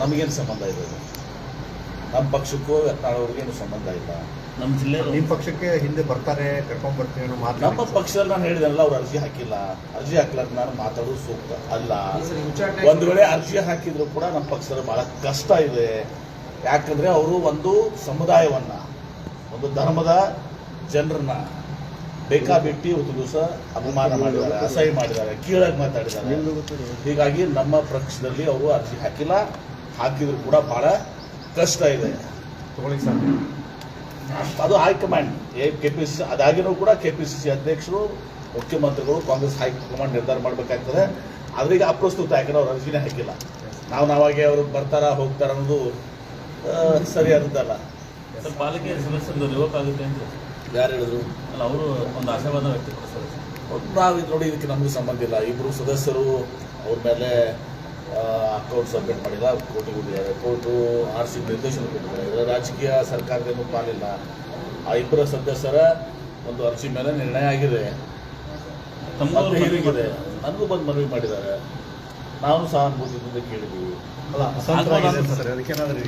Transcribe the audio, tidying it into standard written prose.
ನಮಗೇನು ಸಂಬಂಧ ಇದೆ? ನಮ್ಮ ಪಕ್ಷಕ್ಕೂ ಯತ್ನಾಳವ್ರಿಗೇನು ಸಂಬಂಧ ಇಲ್ಲ. ನಮ್ಮ ಜಿಲ್ಲೆ ನಿಮ್ಮ ಪಕ್ಷಕ್ಕೆ ಹಿಂದೆ ಬರ್ತಾರೆ, ಕರ್ಕೊಂಡ್ ಬರ್ತೀವಿ ಅನ್ನೋ ಮಾತು ನಮ್ಮ ಪಕ್ಷದಲ್ಲಿ ನಾನು ಹೇಳಿದೆನಲ್ಲ, ಅವ್ರು ಅರ್ಜಿ ಹಾಕಿಲ್ಲ. ಅರ್ಜಿ ಹಾಕ್ಲಾರ್ದು ನಾನು ಮಾತಾಡೋದು ಸೂಕ್ತ ಅಲ್ಲ. ಒಂದು ವೇಳೆ ಅರ್ಜಿ ಹಾಕಿದ್ರು ಕೂಡ ನಮ್ಮ ಪಕ್ಷದಲ್ಲಿ ಬಹಳ ಕಷ್ಟ ಇದೆ. ಯಾಕಂದ್ರೆ ಅವರು ಒಂದು ಸಮುದಾಯವನ್ನ, ಒಂದು ಧರ್ಮದ ಜನರನ್ನ ಬೇಕಾಬಿಟ್ಟಿ ಒಂದು ದಿವಸ ಅಪಮಾನ ಮಾಡಿದ್ದಾರೆ, ಅಸಹ್ಯ ಮಾಡಿದ್ದಾರೆ, ಕೀಳಾಗಿ ಮಾತಾಡಿದ್ದಾರೆ. ಹೀಗಾಗಿ ನಮ್ಮ ಪಕ್ಷದಲ್ಲಿ ಅವರು ಅರ್ಜಿ ಹಾಕಿಲ್ಲ. ಹಾಕಿದ್ರು ಕೂಡ ಬಹಳ ಕಷ್ಟ ಇದೆ. ತಗೊಳ್ಳಿ ಸರ್, ಅದು ಹೈಕಮಾಂಡ್ ಕೆಪಿಸಿಸಿ, ಅದಾಗಿನೂ ಕೂಡ ಕೆಪಿಸಿಸಿ ಅಧ್ಯಕ್ಷರು, ಮುಖ್ಯಮಂತ್ರಿಗಳು, ಕಾಂಗ್ರೆಸ್ ಹೈಕಮಾಂಡ್ ನಿರ್ಧಾರ ಮಾಡಬೇಕಾಗ್ತದೆ. ಆದ್ರೆ ಈಗ ಅಪ್ರಸ್ತುತ, ಯಾಕಂದ್ರೆ ಅವ್ರು ಅರ್ಜಿನೇ ಹಾಕಿಲ್ಲ. ನಾವಾಗೆ ಅವರು ಬರ್ತಾರ ಹೋಗ್ತಾರ ಅನ್ನೋದು ಸರಿಯಾದದ್ದಲ್ಲ. ಪಾಲಿಕೆ ಸದಸ್ಯರು ರಿವೋಕ್ ಆಗುತ್ತೆ ಅಂತ ಯಾರು ಹೇಳಿದ್ರು? ಅಲ್ಲ, ಅವರು ಒಂದು ಆಶಾವಾದ ವ್ಯಕ್ತಪಡಿಸ್ತಾರೆ. ನಾವು ನೋಡಿ, ಇದಕ್ಕೆ ನಮಗೂ ಸಂಬಂಧ ಇಲ್ಲ. ಇಬ್ಬರು ಸದಸ್ಯರು ಅವ್ರ ಮೇಲೆ ಅಕೌಂಟ್ ಸಬ್ಮಿಟ್ ಮಾಡಿಲ್ಲ, ಕೋರ್ಟಿಗೆ ಹೋಗಿದ್ದಾರೆ. ಕೋರ್ಟು RC ನಿರ್ದೇಶನ ಕೊಟ್ಟಿದ್ದಾರೆ. ಇದರ ರಾಜಕೀಯ ಸರ್ಕಾರದೇನು ಪಾಲಿಲ್ಲ. ಆ ಇಬ್ಬರ ಸದಸ್ಯರ ಒಂದು ಅರ್ಜಿ ಮೇಲೆ ನಿರ್ಣಯ ಆಗಿದೆ, ಹೀರಿಗಿದೆ. ನನಗೂ ಬಂದು ಮನವಿ ಮಾಡಿದ್ದಾರೆ. ನಾವು ಸಹಾನುಭೂತಿಯಿಂದ ಕೇಳಿದ್ದೀವಿ. ಅಲ್ಲ, ಅಸಂತೃಪ್ತರಾಗಿದ್ದಾರೆ ಸರ್, ಅದಕ್ಕೇನಾದ್ರೂ